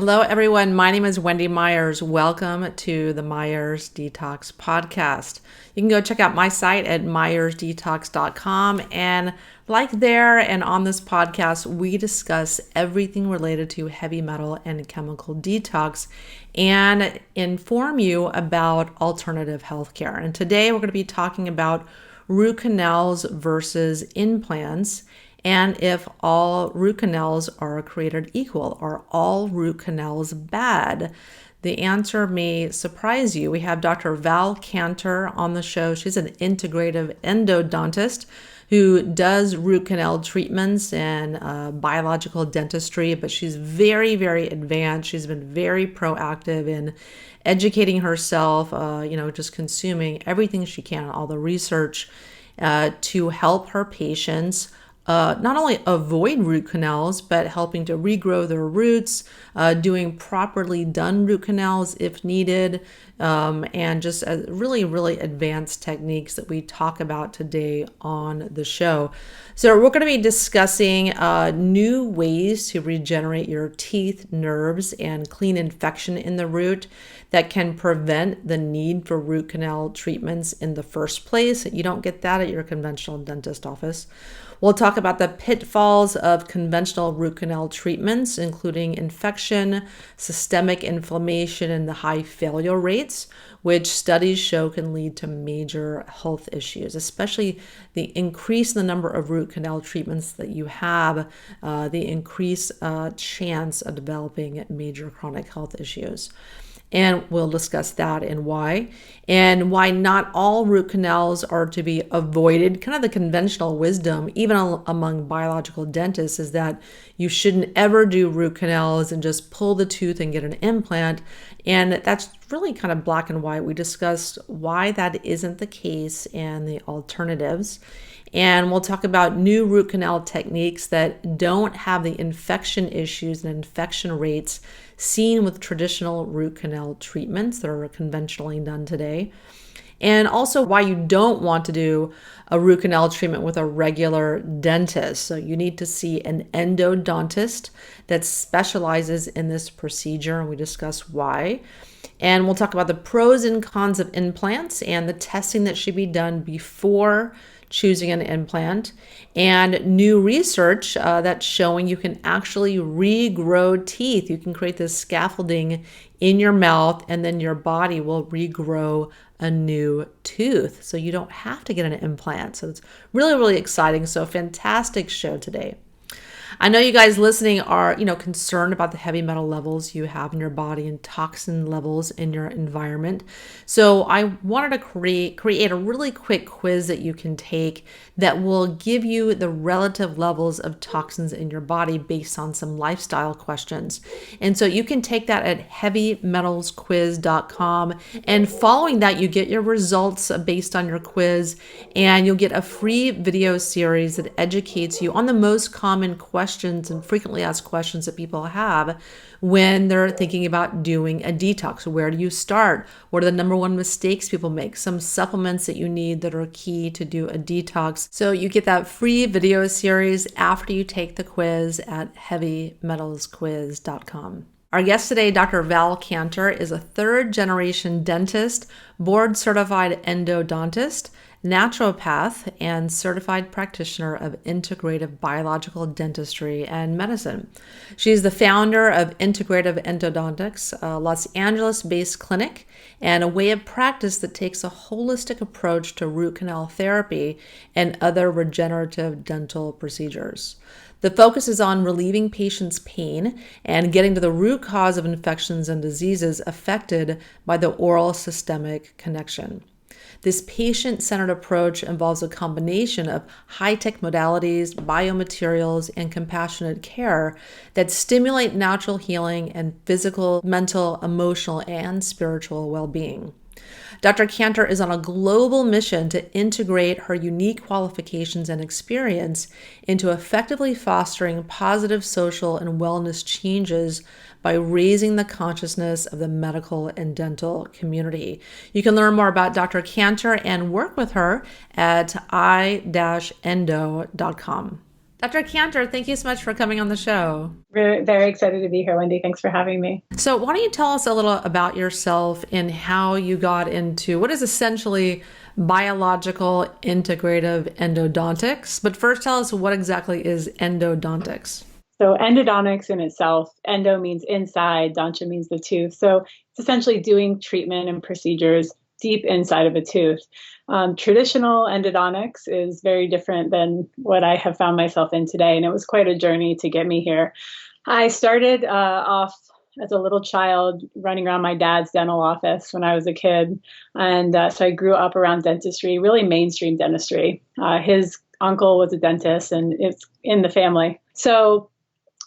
Hello, everyone. My name is Wendy Myers. Welcome to the Myers Detox Podcast. You can go check out my site at myersdetox.com. And like there and on this podcast, we discuss everything related to heavy metal and chemical detox and inform you about alternative healthcare. And today we're going to be talking about root canals versus implants. And if all root canals are created equal, are all root canals bad? The answer may surprise you. We have Dr. Val Kanter on the show. She's an integrative endodontist who does root canal treatments and biological dentistry, but she's very, very advanced. She's been very proactive in educating herself, just consuming everything she can, all the research to help her patients not only avoid root canals, but helping to regrow their roots, doing properly done root canals if needed, and just really, really advanced techniques that we talk about today on the show. So we're going to be discussing new ways to regenerate your teeth, nerves, and clean infection in the root that can prevent the need for root canal treatments in the first place. You don't get that at your conventional dentist office. We'll talk about the pitfalls of conventional root canal treatments, including infection, systemic inflammation, and the high failure rates, which studies show can lead to major health issues, especially the increase in the number of root canal treatments that you have, the increased chance of developing major chronic health issues. And we'll discuss that and why not all root canals are to be avoided. Kind of the conventional wisdom, even among biological dentists, is that you shouldn't ever do root canals and just pull the tooth and get an implant. And that's really kind of black and white. We discussed why that isn't the case and the alternatives. And we'll talk about new root canal techniques that don't have the infection issues and infection rates seen with traditional root canal treatments that are conventionally done today. And also why you don't want to do a root canal treatment with a regular dentist. So you need to see an endodontist that specializes in this procedure, and we discuss why. And we'll talk about the pros and cons of implants and the testing that should be done before choosing an implant, and new research that's showing you can actually regrow teeth. You can create this scaffolding in your mouth, and then your body will regrow a new tooth. So you don't have to get an implant. So it's really, really exciting. So fantastic show today. I know you guys listening are, concerned about the heavy metal levels you have in your body and toxin levels in your environment. So I wanted to create a really quick quiz that you can take that will give you the relative levels of toxins in your body based on some lifestyle questions. And so you can take that at heavymetalsquiz.com, and following that, you get your results based on your quiz, and you'll get a free video series that educates you on the most common questions and frequently asked questions that people have when they're thinking about doing a detox. Where do you start? What are the number one mistakes people make? Some supplements that you need that are key to do a detox. So you get that free video series after you take the quiz at heavymetalsquiz.com. Our guest today, Dr. Val Kanter, is a third-generation dentist, board-certified endodontist, naturopath, and certified practitioner of integrative biological dentistry and medicine. She is the founder of Integrative Endodontics, a Los Angeles-based clinic and a way of practice that takes a holistic approach to root canal therapy and other regenerative dental procedures. The focus is on relieving patients' pain and getting to the root cause of infections and diseases affected by the oral systemic connection. This patient-centered approach involves a combination of high-tech modalities, biomaterials, and compassionate care that stimulate natural healing and physical, mental, emotional, and spiritual well-being. Dr. Kanter is on a global mission to integrate her unique qualifications and experience into effectively fostering positive social and wellness changes by raising the consciousness of the medical and dental community. You can learn more about Dr. Kanter and work with her at i-endo.com. Dr. Kanter, thank you so much for coming on the show. Very, very excited to be here, Wendy. Thanks for having me. So, why don't you tell us a little about yourself and how you got into what is essentially biological integrative endodontics? But first, tell us what exactly is endodontics. So endodontics in itself, endo means inside, dontia means the tooth. So it's essentially doing treatment and procedures deep inside of a tooth. Traditional endodontics is very different than what I have found myself in today, and it was quite a journey to get me here. I started off as a little child running around my dad's dental office when I was a kid, and so I grew up around dentistry, really mainstream dentistry. His uncle was a dentist, and it's in the family. So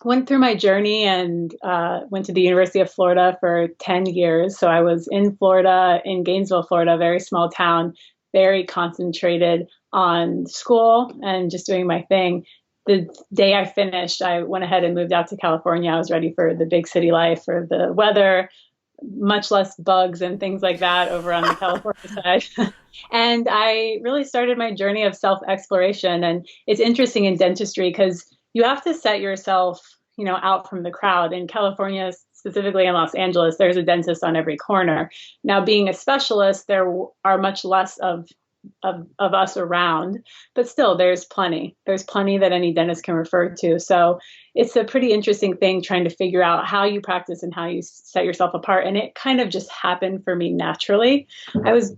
went through my journey and went to the University of Florida for 10 years. So I was in Florida, in Gainesville, Florida, a very small town, very concentrated on school and just doing my thing. The day I finished, I went ahead and moved out to California. I was ready for the big city life, for the weather, much less bugs and things like that over on the California side. And I really started my journey of self-exploration. And it's interesting in dentistry because you have to set yourself, out from the crowd. In California, specifically in Los Angeles, there's a dentist on every corner. Now, being a specialist, there are much less of us around, but still there's plenty. There's plenty that any dentist can refer to. So it's a pretty interesting thing trying to figure out how you practice and how you set yourself apart. And it kind of just happened for me naturally. I was,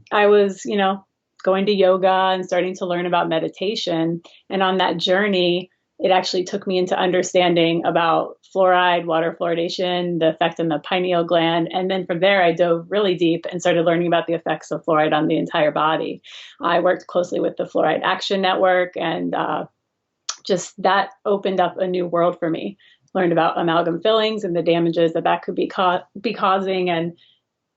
going to yoga and starting to learn about meditation. And on that journey, it actually took me into understanding about fluoride, water fluoridation, the effect on the pineal gland. And then from there, I dove really deep and started learning about the effects of fluoride on the entire body. I worked closely with the Fluoride Action Network, and just that opened up a new world for me. Learned about amalgam fillings and the damages that could be causing. And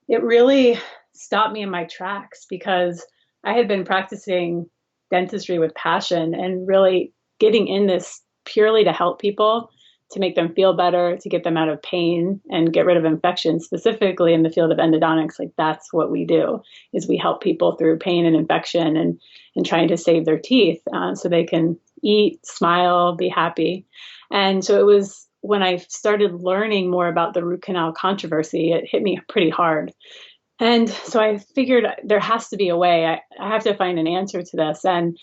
it really stopped me in my tracks because I had been practicing dentistry with passion and really getting in this purely to help people, to make them feel better, to get them out of pain and get rid of infection, specifically in the field of endodontics. Like that's what we do, is we help people through pain and infection and trying to save their teeth so they can eat, smile, be happy. And so it was when I started learning more about the root canal controversy, it hit me pretty hard. And so I figured there has to be a way. I have to find an answer to this. And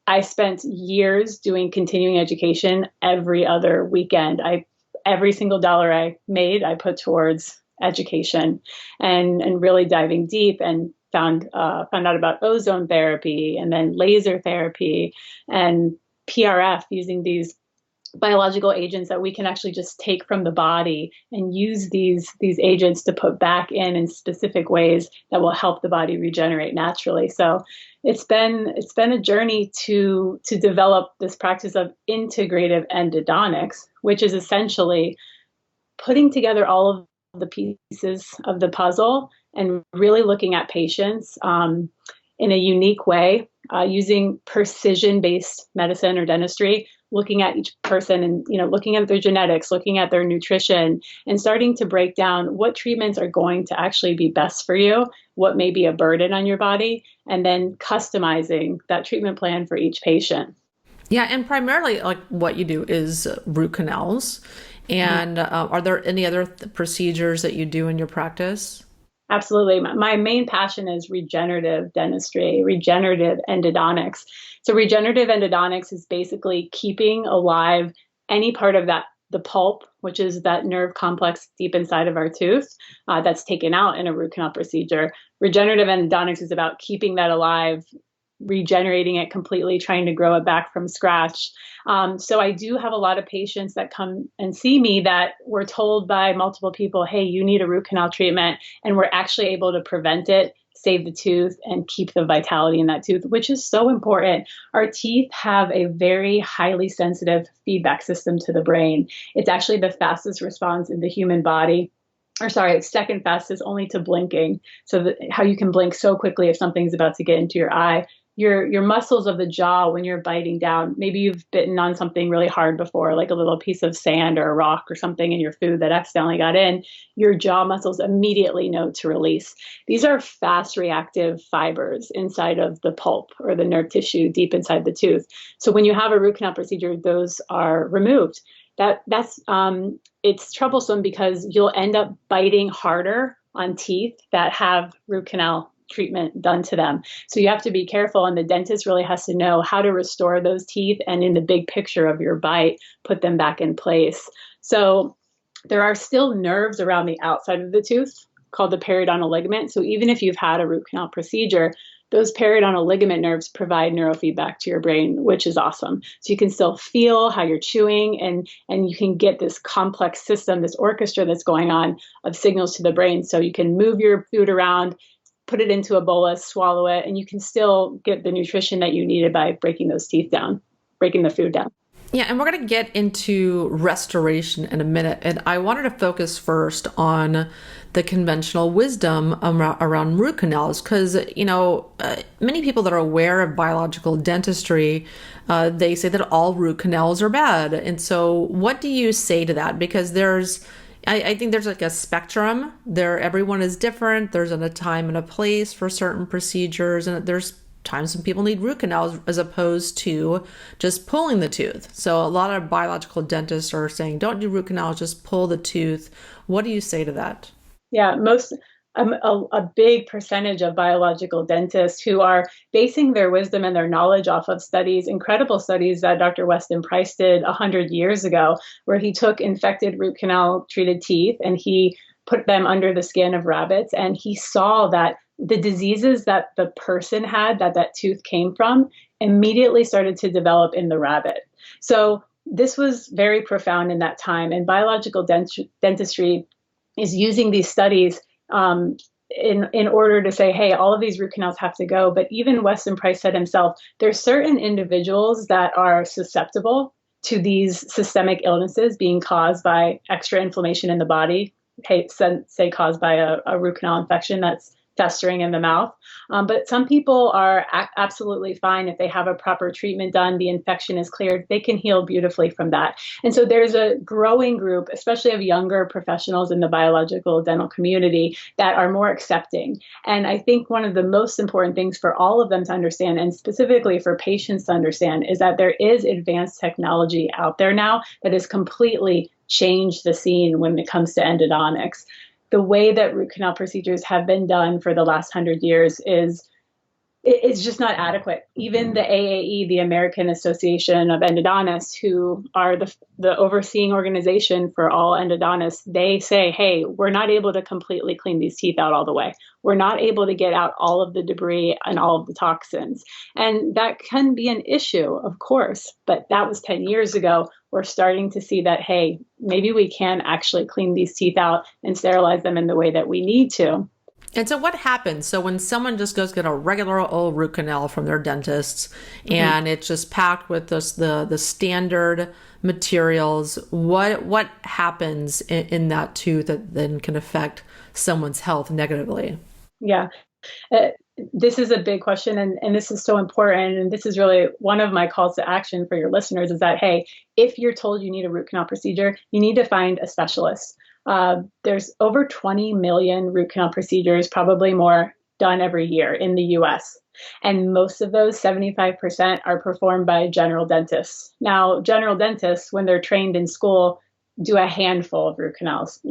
I spent years doing continuing education every other weekend. Every single dollar I made, I put towards education and really diving deep, and found out about ozone therapy and then laser therapy and PRF, using these biological agents that we can actually just take from the body and use these agents to put back in specific ways that will help the body regenerate naturally. So it's been a journey to develop this practice of integrative endodontics, which is essentially putting together all of the pieces of the puzzle and really looking at patients in a unique way, using precision-based medicine or dentistry, looking at each person and looking at their genetics, looking at their nutrition, and starting to break down what treatments are going to actually be best for you, what may be a burden on your body, and then customizing that treatment plan for each patient. Yeah, and primarily, like what you do is root canals. And are there any other procedures that you do in your practice? Absolutely. My main passion is regenerative dentistry, regenerative endodontics. So regenerative endodontics is basically keeping alive any part of the pulp, which is that nerve complex deep inside of our tooth that's taken out in a root canal procedure. Regenerative endodontics is about keeping that alive, regenerating it completely, trying to grow it back from scratch. So I do have a lot of patients that come and see me that were told by multiple people, hey, you need a root canal treatment, and we're actually able to prevent it, save the tooth, and keep the vitality in that tooth, which is so important. Our teeth have a very highly sensitive feedback system to the brain. It's actually the fastest response in the human body. Or sorry, it's second fastest only to blinking. So how you can blink so quickly if something's about to get into your eye. your muscles of the jaw when you're biting down. Maybe you've bitten on something really hard before, like a little piece of sand or a rock or something in your food that accidentally got in. Your jaw muscles immediately know to release. These are fast reactive fibers inside of the pulp or the nerve tissue deep inside the tooth. So when you have a root canal procedure, those are removed. That's it's troublesome because you'll end up biting harder on teeth that have root canal treatment done to them. So you have to be careful, and the dentist really has to know how to restore those teeth and in the big picture of your bite, put them back in place. So there are still nerves around the outside of the tooth called the periodontal ligament. So even if you've had a root canal procedure, those periodontal ligament nerves provide neurofeedback to your brain, which is awesome. So you can still feel how you're chewing, and you can get this complex system, this orchestra that's going on of signals to the brain. So you can move your food around, put it into a bolus, swallow it, and you can still get the nutrition that you needed by breaking those teeth down, breaking the food down. Yeah, and we're going to get into restoration in a minute. And I wanted to focus first on the conventional wisdom around root canals, because, many people that are aware of biological dentistry, they say that all root canals are bad. And so what do you say to that? Because I think there's like a spectrum there. Everyone is different. There's a time and a place for certain procedures. And there's times when people need root canals as opposed to just pulling the tooth. So a lot of biological dentists are saying, don't do root canals, just pull the tooth. What do you say to that? Yeah, a big percentage of biological dentists who are basing their wisdom and their knowledge off of studies, incredible studies that Dr. Weston Price did 100 years ago, where he took infected root canal treated teeth and he put them under the skin of rabbits. And he saw that the diseases that the person had, that tooth came from, immediately started to develop in the rabbit. So this was very profound in that time. And biological dentistry is using these studies in order to say, hey, all of these root canals have to go. But even Weston Price said himself, there's certain individuals that are susceptible to these systemic illnesses being caused by extra inflammation in the body, say caused by a root canal infection that's festering in the mouth. But some people are absolutely fine if they have a proper treatment done, the infection is cleared, they can heal beautifully from that. And so there's a growing group, especially of younger professionals in the biological dental community, that are more accepting. And I think one of the most important things for all of them to understand, and specifically for patients to understand, is that there is advanced technology out there now that has completely changed the scene when it comes to endodontics. The way that root canal procedures have been done for the last 100 years is just not adequate. Even the AAE, the American Association of Endodontists, who are the overseeing organization for all endodontists, they say, hey, we're not able to completely clean these teeth out all the way. We're not able to get out all of the debris and all of the toxins. And that can be an issue, of course, but that was 10 years ago. We're starting to see that, hey, maybe we can actually clean these teeth out and sterilize them in the way that we need to. And so what happens? So when someone just goes get a regular old root canal from their dentist, and it's just packed with the standard materials, what happens in that tooth that then can affect someone's health negatively? Yeah. This is a big question, and this is so important. And this is really one of my calls to action for your listeners is that, hey, if you're told you need a root canal procedure, you need to find a specialist. There's over 20 million root canal procedures, probably more, done every year in the US. And most of those, 75%, are performed by general dentists. Now, general dentists, when they're trained in school, do a handful of root canals.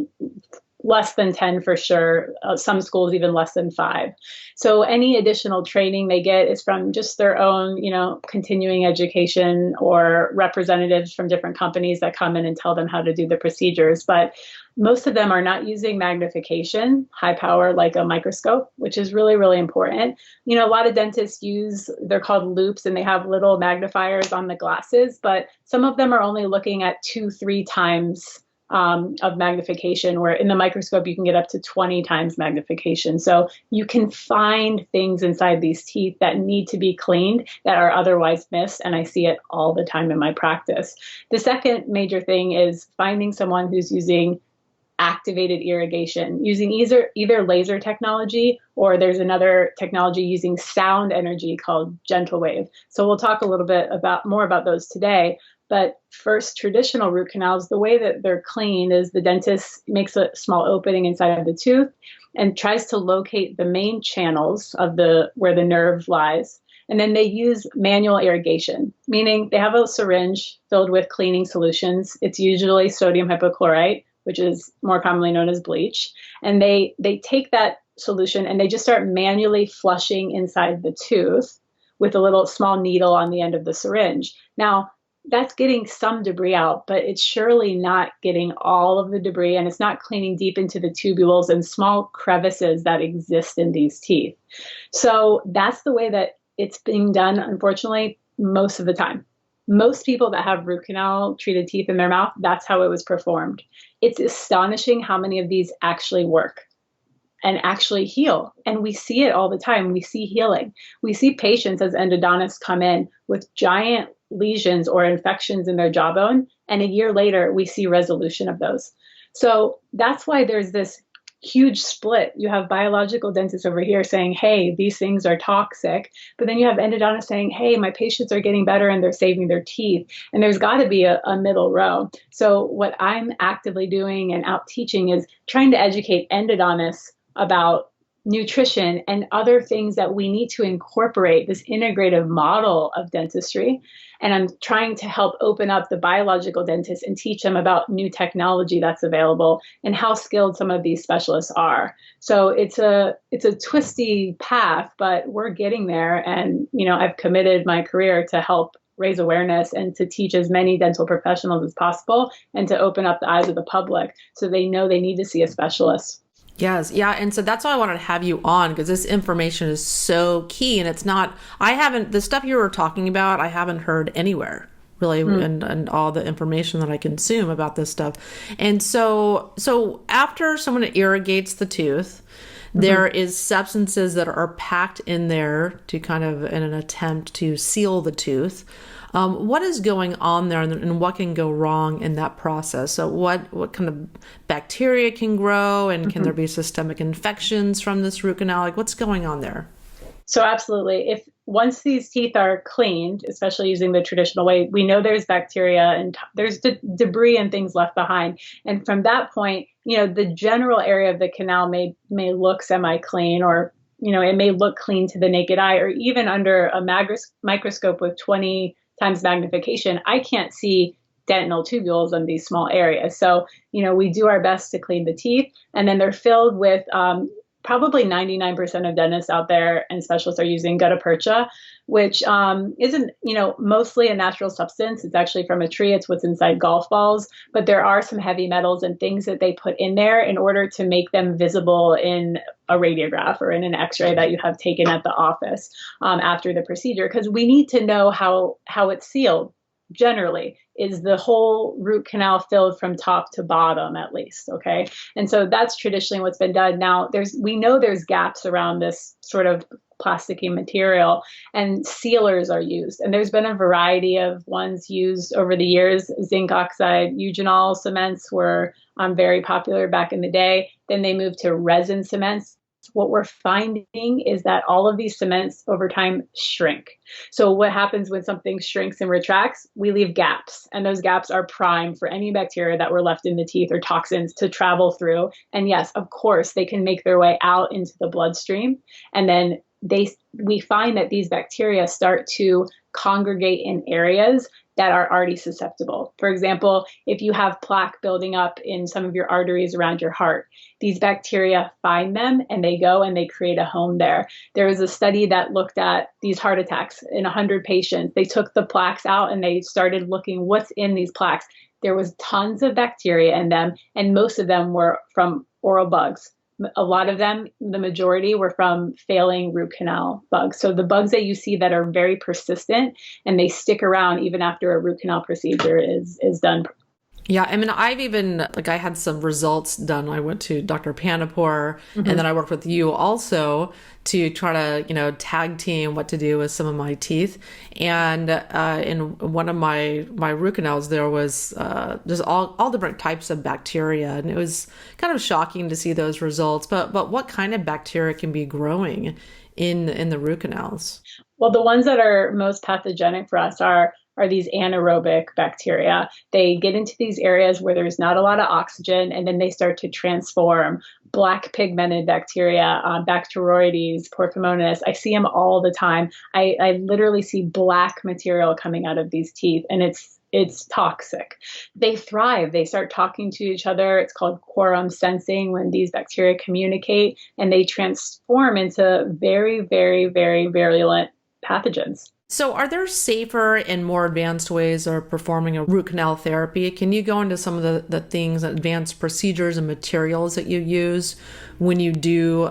Less than 10 for sure. Some schools even less than 5. So any additional training they get is from just their own, continuing education or representatives from different companies that come in and tell them how to do the procedures. But most of them are not using magnification, high power, like a microscope, which is really, really important. A lot of dentists they're called loupes, and they have little magnifiers on the glasses, but some of them are only looking at 2-3 times of magnification, where in the microscope you can get up to 20 times magnification. So you can find things inside these teeth that need to be cleaned that are otherwise missed. And I see it all the time in my practice. The second major thing is finding someone who's using activated irrigation using either laser technology, or there's another technology using sound energy called gentle wave. So we'll talk a little bit more about those today. But first, traditional root canals, the way that they're cleaned is the dentist makes a small opening inside of the tooth and tries to locate the main channels of where the nerve lies. And then they use manual irrigation, meaning they have a syringe filled with cleaning solutions. It's usually sodium hypochlorite, which is more commonly known as bleach. And they take that solution and they just start manually flushing inside the tooth with a little small needle on the end of the syringe. Now, that's getting some debris out, but it's surely not getting all of the debris, and it's not cleaning deep into the tubules and small crevices that exist in these teeth. So that's the way that it's being done, unfortunately, most of the time. Most people that have root canal treated teeth in their mouth, that's how it was performed. It's astonishing how many of these actually work and actually heal. And we see it all the time. We see healing. We see patients as endodontists come in with giant lesions or infections in their jawbone, and a year later, we see resolution of those. So that's why there's this huge split. You have biological dentists over here saying, hey, these things are toxic. But then you have endodontists saying, hey, my patients are getting better and they're saving their teeth. And there's got to be a middle row. So what I'm actively doing and out teaching is trying to educate endodontists about nutrition and other things that we need to incorporate this integrative model of dentistry. And I'm trying to help open up the biological dentists and teach them about new technology that's available and how skilled some of these specialists are. So it's a twisty path, but we're getting there. And, I've committed my career to help raise awareness and to teach as many dental professionals as possible and to open up the eyes of the public so they know they need to see a specialist. Yes. Yeah. And so that's why I wanted to have you on, because this information is so key. And it's not, the stuff you were talking about, I haven't heard anywhere really, and all the information that I consume about this stuff. And so after someone irrigates the tooth, there is substances that are packed in there to kind of in an attempt to seal the tooth. What is going on there, and what can go wrong in that process? So what kind of bacteria can grow, and can there be systemic infections from this root canal? Like, what's going on there? So absolutely. If once these teeth are cleaned, especially using the traditional way, we know there's bacteria and there's debris and things left behind. And from that point, the general area of the canal may look semi-clean, or it may look clean to the naked eye, or even under a microscope with 20 times magnification, I can't see dental tubules in these small areas. So, we do our best to clean the teeth, and then they're filled with probably 99% of dentists out there and specialists are using gutta percha, which isn't, mostly a natural substance. It's actually from a tree. It's what's inside golf balls. But there are some heavy metals and things that they put in there in order to make them visible in a radiograph or in an x-ray that you have taken at the office after the procedure, because we need to know how it's sealed. Generally, is the whole root canal filled from top to bottom, at least. Okay. And so that's traditionally what's been done. Now we know there's gaps around this sort of plasticky material, and sealers are used. And there's been a variety of ones used over the years. Zinc oxide, eugenol cements were very popular back in the day. Then they moved to resin cements. What we're finding is that all of these cements over time shrink. So what happens when something shrinks and retracts? We leave gaps, and those gaps are prime for any bacteria that were left in the teeth or toxins to travel through. And yes, of course, they can make their way out into the bloodstream. And then we find that these bacteria start to congregate in areas that are already susceptible. For example, if you have plaque building up in some of your arteries around your heart, these bacteria find them and they go and they create a home there. There was a study that looked at these heart attacks in 100 patients. They took the plaques out and they started looking what's in these plaques. There was tons of bacteria in them, and most of them were from oral bugs. A lot of them, the majority, were from failing root canal bugs. So the bugs that you see that are very persistent and they stick around even after a root canal procedure is done. Yeah, I mean, I've even like I had some results done. I went to Dr. Panapur, and then Hmm. I worked with you also to try to tag team what to do with some of my teeth. And in one of my root canals, there was just all different types of bacteria, and it was kind of shocking to see those results. But what kind of bacteria can be growing in the root canals? Well, the ones that are most pathogenic for us are these anaerobic bacteria. They get into these areas where there's not a lot of oxygen, and then they start to transform. Black pigmented bacteria, Bacteroides, Porphyromonas. I see them all the time. I literally see black material coming out of these teeth, and it's toxic. They thrive. They start talking to each other. It's called quorum sensing when these bacteria communicate, and they transform into very, very, very virulent pathogens. So, are there safer and more advanced ways of performing a root canal therapy? Can you go into some of the things, advanced procedures and materials that you use when you do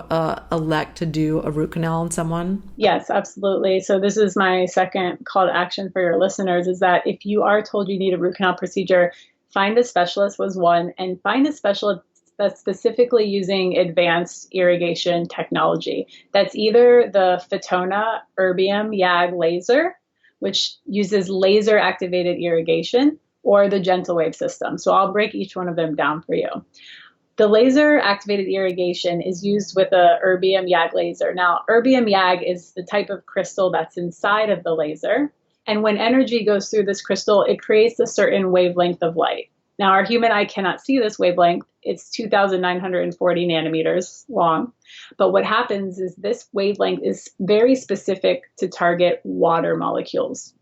elect to do a root canal on someone? Yes, absolutely. So this is my second call to action for your listeners is that if you are told you need a root canal procedure, find a specialist was one, and find a specialist that's specifically using advanced irrigation technology. That's either the Phytona erbium YAG laser, which uses laser activated irrigation, or the gentle wave system. So I'll break each one of them down for you. The laser activated irrigation is used with a erbium YAG laser. Now, erbium YAG is the type of crystal that's inside of the laser. And when energy goes through this crystal, it creates a certain wavelength of light. Now, our human eye cannot see this wavelength. It's 2,940 nanometers long. But what happens is this wavelength is very specific to target water molecules.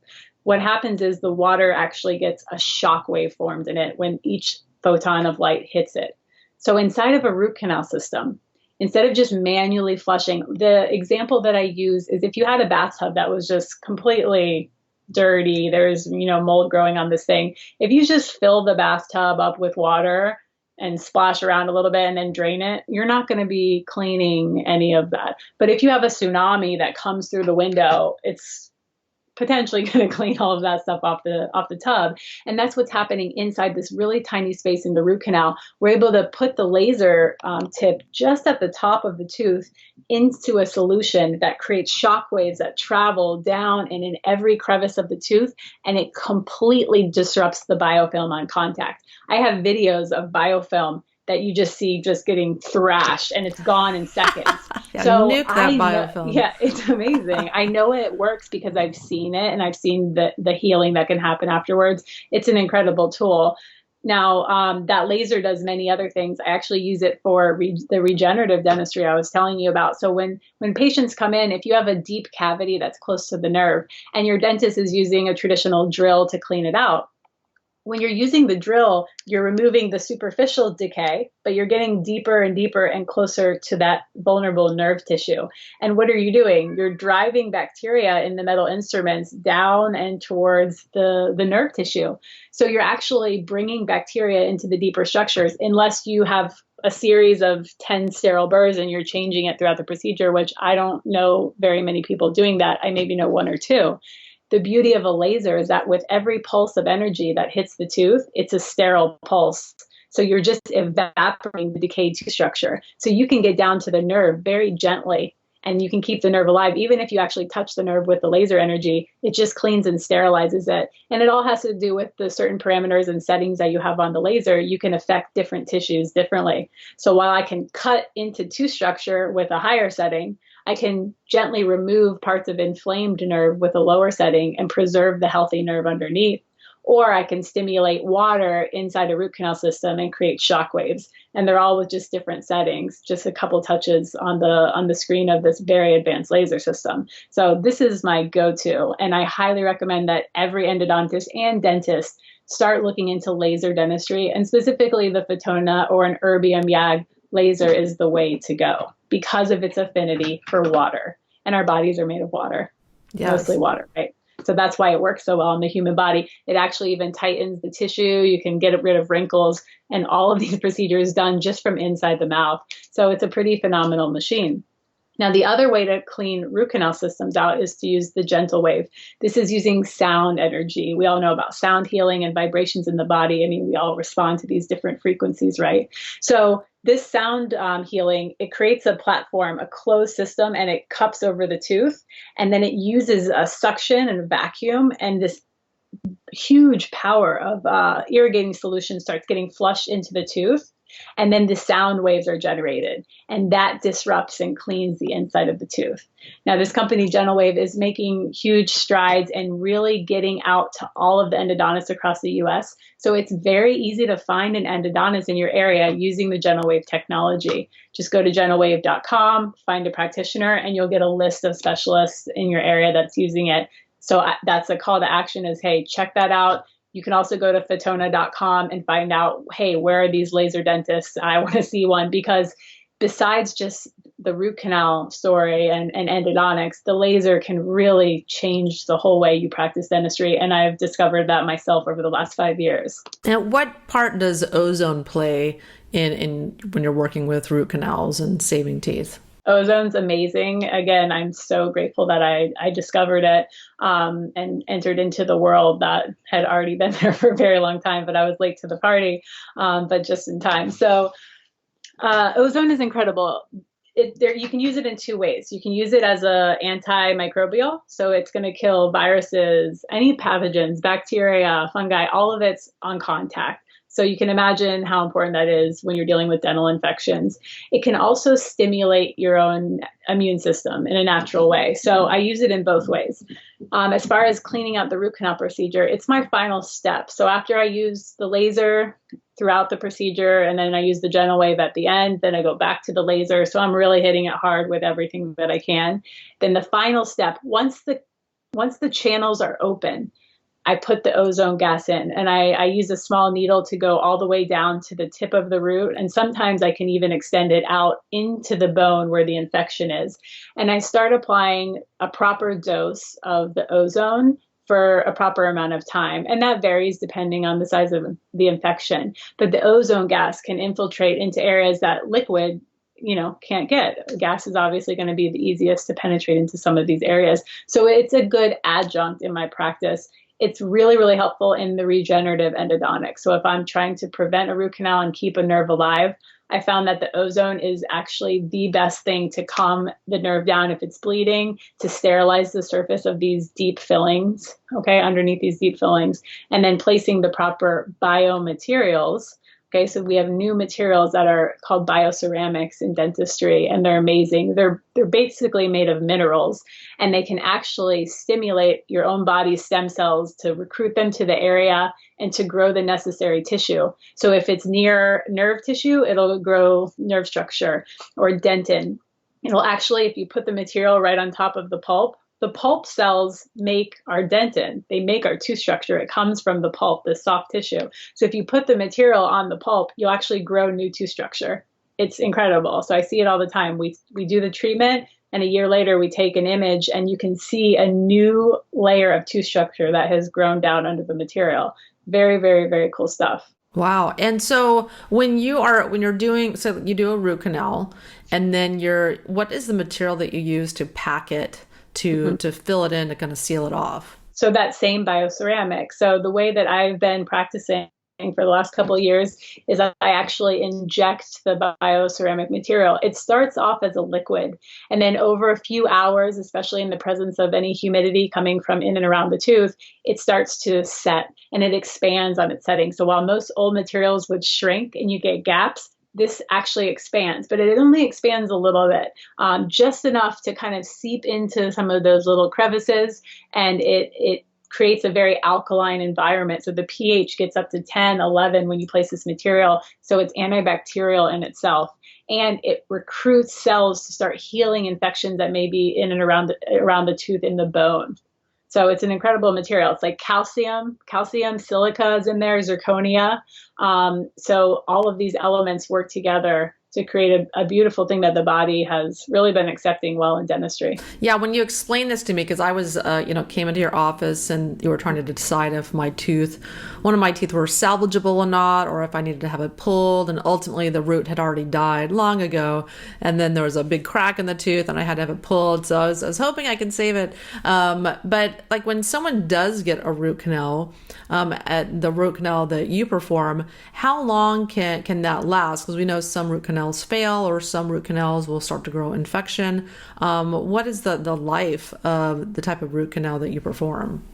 What happens is the water actually gets a shock wave formed in it when each photon of light hits it. So inside of a root canal system, instead of just manually flushing, the example that I use is if you had a bathtub that was just completely dirty, there's, mold growing on this thing. If you just fill the bathtub up with water and splash around a little bit and then drain it, you're not going to be cleaning any of that. But if you have a tsunami that comes through the window, it's potentially going to clean all of that stuff off the tub. And that's what's happening inside this really tiny space in the root canal. We're able to put the laser tip just at the top of the tooth into a solution that creates shock waves that travel down and in every crevice of the tooth, and it completely disrupts the biofilm on contact. I have videos of biofilm that you just see just getting thrashed and it's gone in seconds. Yeah, So nuke that I know, biofilm. yeah, it's amazing. I know it works because I've seen it and I've seen the healing that can happen afterwards. It's an incredible tool. Now, that laser does many other things. I actually use it for the regenerative dentistry I was telling you about. So when patients come in, if you have a deep cavity that's close to the nerve and your dentist is using a traditional drill to clean it out, when you're using the drill, you're removing the superficial decay, but you're getting deeper and deeper and closer to that vulnerable nerve tissue. And what are you doing? You're driving bacteria in the metal instruments down and towards the nerve tissue. So you're actually bringing bacteria into the deeper structures, unless you have a series of 10 sterile burrs and you're changing it throughout the procedure, which I don't know very many people doing that. I maybe know one or two. The beauty of a laser is that with every pulse of energy that hits the tooth, it's a sterile pulse. So you're just evaporating the decayed tooth structure. So you can get down to the nerve very gently and you can keep the nerve alive. Even if you actually touch the nerve with the laser energy, it just cleans and sterilizes it. And it all has to do with the certain parameters and settings that you have on the laser. You can affect different tissues differently. So while I can cut into tooth structure with a higher setting, I can gently remove parts of inflamed nerve with a lower setting and preserve the healthy nerve underneath. Or I can stimulate water inside a root canal system and create shock waves. And they're all with just different settings, just a couple touches on the screen of this very advanced laser system. So this is my go-to. And I highly recommend that every endodontist and dentist start looking into laser dentistry, and specifically the Phytona or an erbium YAG laser is the way to go because of its affinity for water. And our bodies are made of water, mostly Yes. water, right? So that's why it works so well in the human body. It actually even tightens the tissue. You can get rid of wrinkles, and all of these procedures done just from inside the mouth. So it's a pretty phenomenal machine. Now, the other way to clean root canal systems out is to use the gentle wave. This is using sound energy. We all know about sound healing and vibrations in the body. I mean, we all respond to these different frequencies, right? So this sound healing, it creates a platform, a closed system, and it cups over the tooth. And then it uses a suction and a vacuum, and this huge power of irrigating solution starts getting flushed into the tooth, and then the sound waves are generated, and that disrupts and cleans the inside of the tooth. Now, this company, Gentle Wave, is making huge strides and really getting out to all of the endodontists across the US. So it's very easy to find an endodontist in your area using the Gentle Wave technology. Just go to gentlewave.com, find a practitioner, and you'll get a list of specialists in your area that's using it. So that's a call to action is, hey, check that out. You can also go to Fotona.com and find out, hey, where are these laser dentists? I want to see one, because besides just the root canal story and endodontics, the laser can really change the whole way you practice dentistry. And I've discovered that myself over the last 5 years. And what part does ozone play in when you're working with root canals and saving teeth? Ozone's amazing. Again, I'm so grateful that I discovered it and entered into the world that had already been there for a very long time, but I was late to the party, but just in time. So ozone is incredible. You can use it in two ways. You can use it as an antimicrobial, so it's going to kill viruses, any pathogens, bacteria, fungi, all of it's on contact. So you can imagine how important that is when you're dealing with dental infections. It can also stimulate your own immune system in a natural way. So I use it in both ways. As far as cleaning out the root canal procedure, it's my final step. So after I use the laser throughout the procedure, and then I use the gentle wave at the end, then I go back to the laser. So I'm really hitting it hard with everything that I can. Then the final step, once the channels are open, I put the ozone gas in, and I use a small needle to go all the way down to the tip of the root. And sometimes I can even extend it out into the bone where the infection is. And I start applying a proper dose of the ozone for a proper amount of time. And that varies depending on the size of the infection. But the ozone gas can infiltrate into areas that liquid can't get. Gas is obviously going to be the easiest to penetrate into some of these areas. So it's a good adjunct in my practice. It's really, really helpful in the regenerative endodontics. So if I'm trying to prevent a root canal and keep a nerve alive, I found that the ozone is actually the best thing to calm the nerve down if it's bleeding, to sterilize the surface of these deep fillings, okay, underneath these deep fillings, and then placing the proper biomaterials. Okay, so we have new materials that are called bioceramics in dentistry, and they're amazing. They're basically made of minerals, and they can actually stimulate your own body's stem cells to recruit them to the area and to grow the necessary tissue. So if it's near nerve tissue, it'll grow nerve structure or dentin. It'll actually, if you put the material right on top of the pulp cells make our dentin. They make our tooth structure. It comes from the pulp, the soft tissue. So if you put the material on the pulp, you'll actually grow new tooth structure. It's incredible. So I see it all the time. We do the treatment, and a year later we take an image, and you can see a new layer of tooth structure that has grown down under the material. Very, very, very cool stuff. Wow. And so when you're doing, so you do a root canal, and then what is the material that you use to pack it, to fill it in, to kind of seal it off? So that same bioceramic. So the way that I've been practicing for the last couple of years is I actually inject the bioceramic material. It starts off as a liquid, and then over a few hours, especially in the presence of any humidity coming from in and around the tooth, it starts to set and it expands on its setting. So while most old materials would shrink and you get gaps, this actually expands, but it only expands a little bit, just enough to kind of seep into some of those little crevices, and it creates a very alkaline environment. So the pH gets up to 10, 11 when you place this material. So it's antibacterial in itself, and it recruits cells to start healing infections that may be in and around the tooth in the bone. So it's an incredible material. It's like calcium, silica is in there, zirconia. So all of these elements work together to create a beautiful thing that the body has really been accepting well in dentistry. Yeah, when you explained this to me, because I was, came into your office and you were trying to decide if one of my teeth were salvageable or not, or if I needed to have it pulled, and ultimately the root had already died long ago, and then there was a big crack in the tooth, and I had to have it pulled. So I was hoping I could save it. But like when someone does get a root canal, at the root canal that you perform, how long can that last? Because we know some root canals fail, or some root canals will start to grow infection. What is the life of the type of root canal that you perform?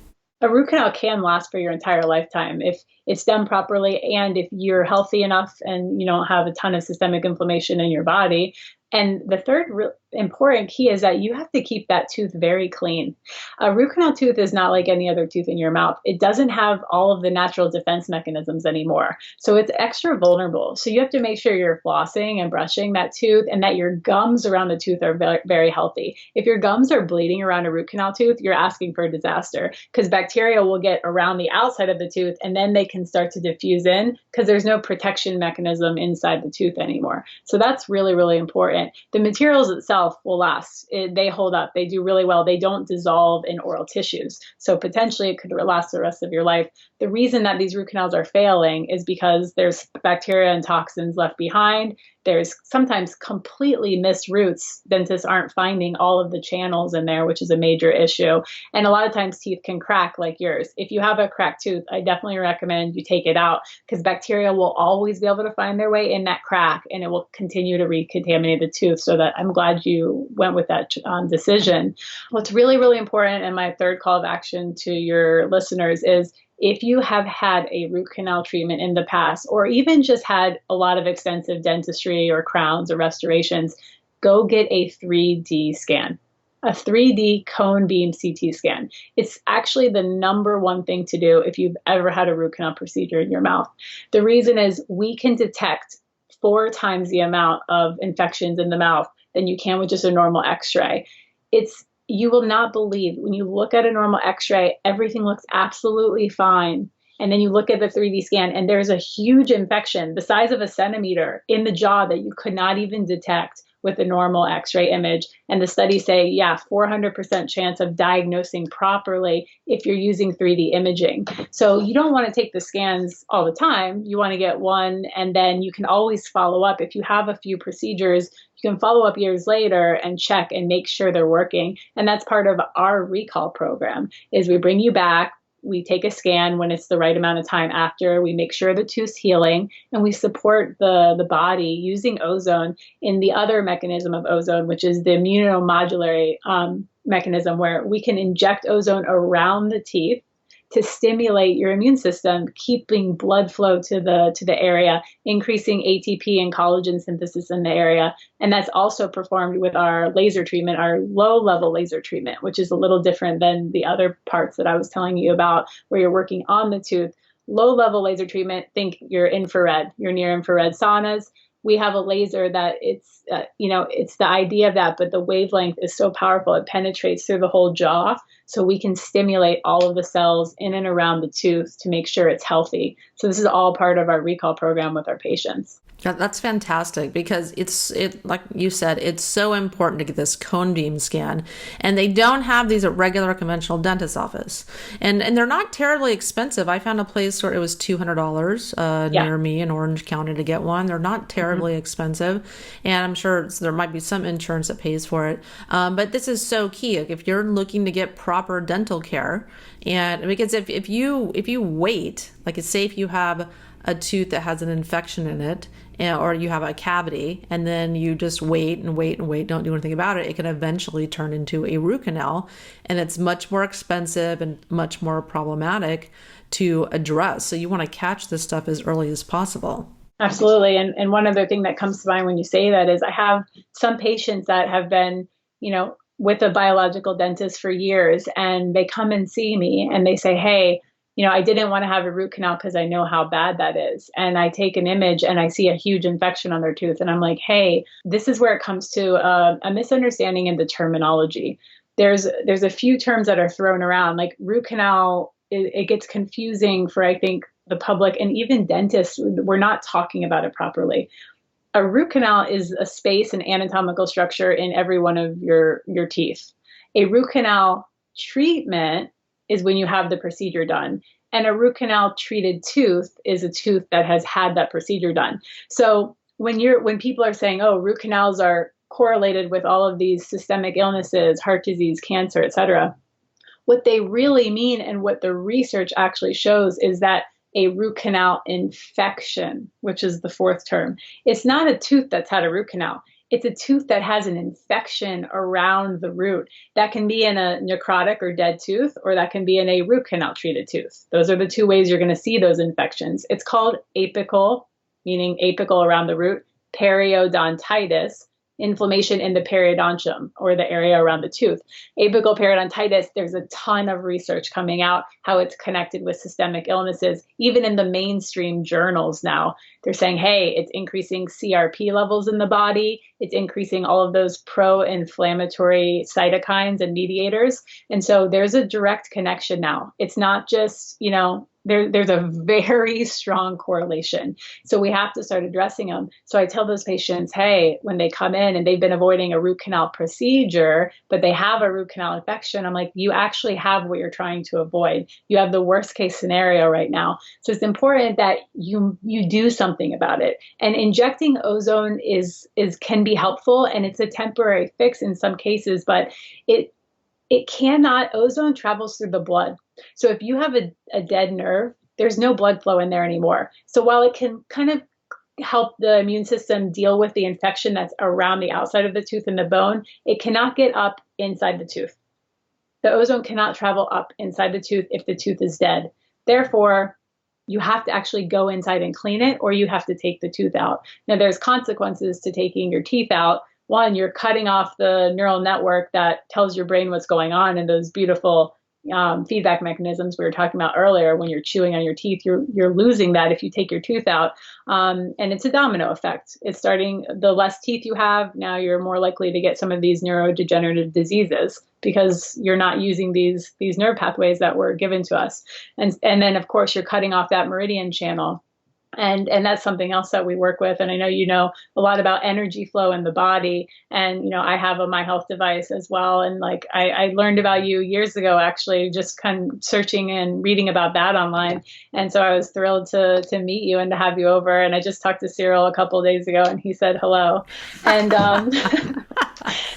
A root canal can last for your entire lifetime if it's done properly and if you're healthy enough and you don't have a ton of systemic inflammation in your body. And the third important key is that you have to keep that tooth very clean. A root canal tooth is not like any other tooth in your mouth. It doesn't have all of the natural defense mechanisms anymore. So it's extra vulnerable. So you have to make sure you're flossing and brushing that tooth and that your gums around the tooth are very, very healthy. If your gums are bleeding around a root canal tooth, you're asking for a disaster because bacteria will get around the outside of the tooth and then they can start to diffuse in because there's no protection mechanism inside the tooth anymore. So that's really, really important. The materials itself will last. They hold up. They do really well. They don't dissolve in oral tissues. So potentially it could last the rest of your life. The reason that these root canals are failing is because there's bacteria and toxins left behind. There's sometimes completely missed roots. Dentists aren't finding all of the channels in there, which is a major issue. And a lot of times teeth can crack like yours. If you have a cracked tooth, I definitely recommend you take it out because bacteria will always be able to find their way in that crack and it will continue to recontaminate the tooth. So that I'm glad you went with that decision. What's really, really important, and my third call of action to your listeners is if you have had a root canal treatment in the past, or even just had a lot of extensive dentistry or crowns or restorations, go get a 3D scan, a 3D cone beam CT scan. It's actually the number one thing to do if you've ever had a root canal procedure in your mouth. The reason is we can detect 4 times the amount of infections in the mouth than you can with just a normal x-ray. You will not believe when you look at a normal x-ray, everything looks absolutely fine. And then you look at the 3D scan and there's a huge infection the size of a centimeter in the jaw that you could not even detect with a normal x-ray image. And the studies say, 400% chance of diagnosing properly if you're using 3D imaging. So you don't want to take the scans all the time. You want to get one and then you can always follow up. If you have a few procedures, you can follow up years later and check and make sure they're working. And that's part of our recall program is we bring you back. We take a scan when it's the right amount of time after. We make sure the tooth's healing, and we support the body using ozone in the other mechanism of ozone, which is the immunomodulatory mechanism, where we can inject ozone around the teeth to stimulate your immune system, keeping blood flow to the area, increasing ATP and collagen synthesis in the area. And that's also performed with our laser treatment, our low-level laser treatment, which is a little different than the other parts that I was telling you about, where you're working on the tooth. Low-level laser treatment, think your infrared, your near-infrared saunas. We have a laser that it's the idea of that, but the wavelength is so powerful. It penetrates through the whole jaw. So we can stimulate all of the cells in and around the tooth to make sure it's healthy. So this is all part of our recall program with our patients. Yeah, that's fantastic because like you said, it's so important to get this cone beam scan, and they don't have these at regular conventional dentist office, and they're not terribly expensive. I found a place where it was $200 near me in Orange County to get one. They're not terribly expensive, and I'm sure there might be some insurance that pays for it. But this is so key if you're looking to get proper dental care, and because if you wait, like say if you have a tooth that has an infection in it, or you have a cavity, and then you just wait and wait and wait, don't do anything about it, it can eventually turn into a root canal, and it's much more expensive and much more problematic to address. So you want to catch this stuff as early as possible. Absolutely. And one other thing that comes to mind when you say that is I have some patients that have been, with a biological dentist for years, and they come and see me and they say, hey, I didn't want to have a root canal because I know how bad that is. And I take an image and I see a huge infection on their tooth. And I'm like, hey, this is where it comes to a misunderstanding in the terminology. There's a few terms that are thrown around, like root canal. It gets confusing for, I think, the public and even dentists. We're not talking about it properly. a root canal is a space and anatomical structure in every one of your teeth. A root canal treatment is when you have the procedure done. And a root canal treated tooth is a tooth that has had that procedure done. So when people are saying, oh, root canals are correlated with all of these systemic illnesses, heart disease, cancer, et cetera, what they really mean and what the research actually shows is that a root canal infection, which is the fourth term, it's not a tooth that's had a root canal. It's a tooth that has an infection around the root. That can be in a necrotic or dead tooth, or that can be in a root canal treated tooth. Those are the two ways you're going to see those infections. It's called apical, meaning apical around the root, periodontitis, inflammation in the periodontium or the area around the tooth. Apical periodontitis, there's a ton of research coming out how it's connected with systemic illnesses. Even in the mainstream journals now, they're saying, hey, it's increasing CRP levels in the body. It's increasing all of those pro-inflammatory cytokines and mediators. And so there's a direct connection now. It's not just, there's a very strong correlation. So we have to start addressing them. So I tell those patients, hey, when they come in and they've been avoiding a root canal procedure, but they have a root canal infection, I'm like, you actually have what you're trying to avoid. You have the worst case scenario right now. So it's important that you do something about it. And injecting ozone can be helpful, and it's a temporary fix in some cases, but ozone travels through the blood. So if you have a dead nerve, there's no blood flow in there anymore. So while it can kind of help the immune system deal with the infection that's around the outside of the tooth and the bone, it cannot get up inside the tooth. The ozone cannot travel up inside the tooth if the tooth is dead. Therefore, you have to actually go inside and clean it, or you have to take the tooth out. Now, there's consequences to taking your teeth out. One, you're cutting off the neural network that tells your brain what's going on, and those beautiful feedback mechanisms we were talking about earlier. When you're chewing on your teeth, you're losing that if you take your tooth out. And it's a domino effect. It's starting, the less teeth you have, now you're more likely to get some of these neurodegenerative diseases because you're not using these nerve pathways that were given to us. And then, of course, you're cutting off that meridian channel. And that's something else that we work with. And I know you know a lot about energy flow in the body. And, I have a My Health device as well. And I learned about you years ago, actually, just kind of searching and reading about that online. And so I was thrilled to meet you and to have you over. And I just talked to Cyril a couple of days ago, and he said hello. And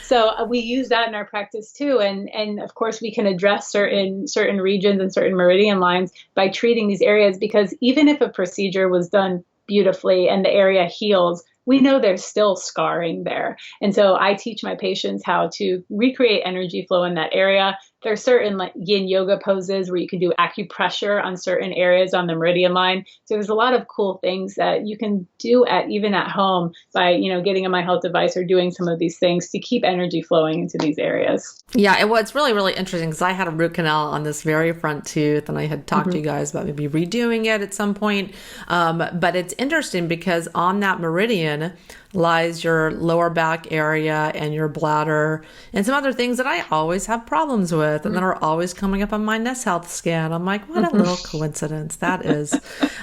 so we use that in our practice too. And of course, we can address certain regions and certain meridian lines by treating these areas, because even if a procedure was done beautifully and the area heals, we know there's still scarring there. And so I teach my patients how to recreate energy flow in that area. There are certain yin yoga poses where you can do acupressure on certain areas on the meridian line. So there's a lot of cool things that you can do even at home by, getting a My Health device or doing some of these things to keep energy flowing into these areas. Yeah, and what's really, really interesting, because I had a root canal on this very front tooth, and I had talked to you guys about maybe redoing it at some point. But it's interesting because on that meridian lies your lower back area and your bladder and some other things that I always have problems with and that are always coming up on my Nest Health scan. I'm like, what a little coincidence that is.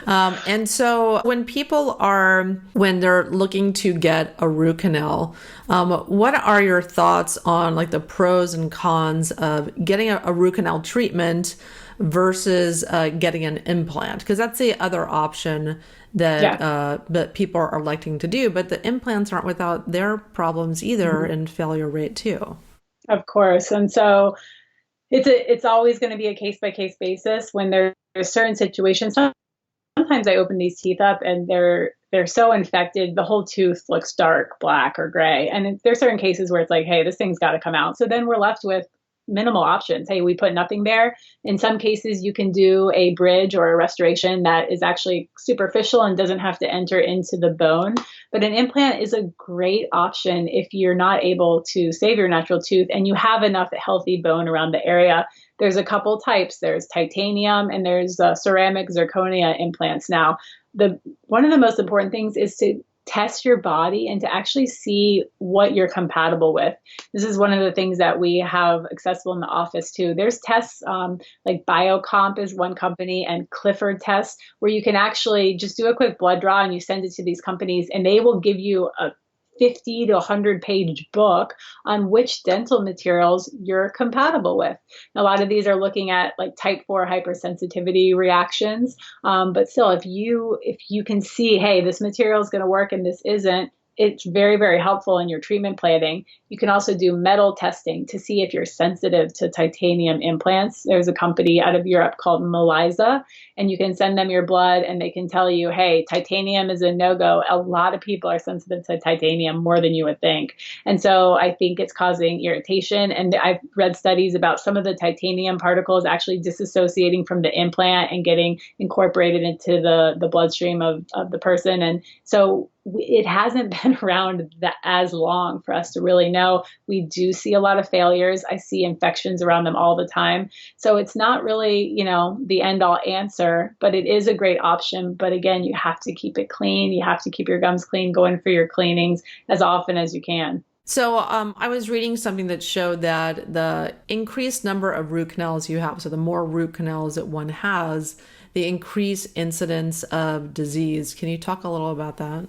And so when they're looking to get a root canal, what are your thoughts on the pros and cons of getting a root canal treatment versus getting an implant? Because that's the other option that people are electing to do, but the implants aren't without their problems either and failure rate too. Of course. And so it's always going to be a case by case basis when there's certain situations. Sometimes I open these teeth up and they're so infected, the whole tooth looks dark, black or gray. And there's certain cases where it's like, hey, this thing's got to come out. So then we're left with minimal options. Hey, we put nothing there. In some cases, you can do a bridge or a restoration that is actually superficial and doesn't have to enter into the bone. But an implant is a great option if you're not able to save your natural tooth and you have enough healthy bone around the area. There's a couple types. There's titanium and there's ceramic zirconia implants. Now, one of the most important things is to test your body and to actually see what you're compatible with. This is one of the things that we have accessible in the office too. There's tests like Biocomp is one company, and Clifford tests, where you can actually just do a quick blood draw and you send it to these companies and they will give you a 50 to 100-page book on which dental materials you're compatible with. A lot of these are looking at like type 4 hypersensitivity reactions. But still, if you can see, hey, this material is going to work and this isn't, it's very, very helpful in your treatment planning. You can also do metal testing to see if you're sensitive to titanium implants. There's a company out of Europe called Melisa, and you can send them your blood and they can tell you, hey, titanium is a no-go. A lot of people are sensitive to titanium more than you would think. And so I think it's causing irritation. And I've read studies about some of the titanium particles actually disassociating from the implant and getting incorporated into the bloodstream of the person. And so it hasn't been around that as long for us to really know. We do see a lot of failures. I see infections around them all the time. So it's not really, the end all answer, but it is a great option. But again, you have to keep it clean. You have to keep your gums clean, go in for your cleanings as often as you can. So I was reading something that showed that the increased number of root canals you have, so the more root canals that one has, the increased incidence of disease. Can you talk a little about that?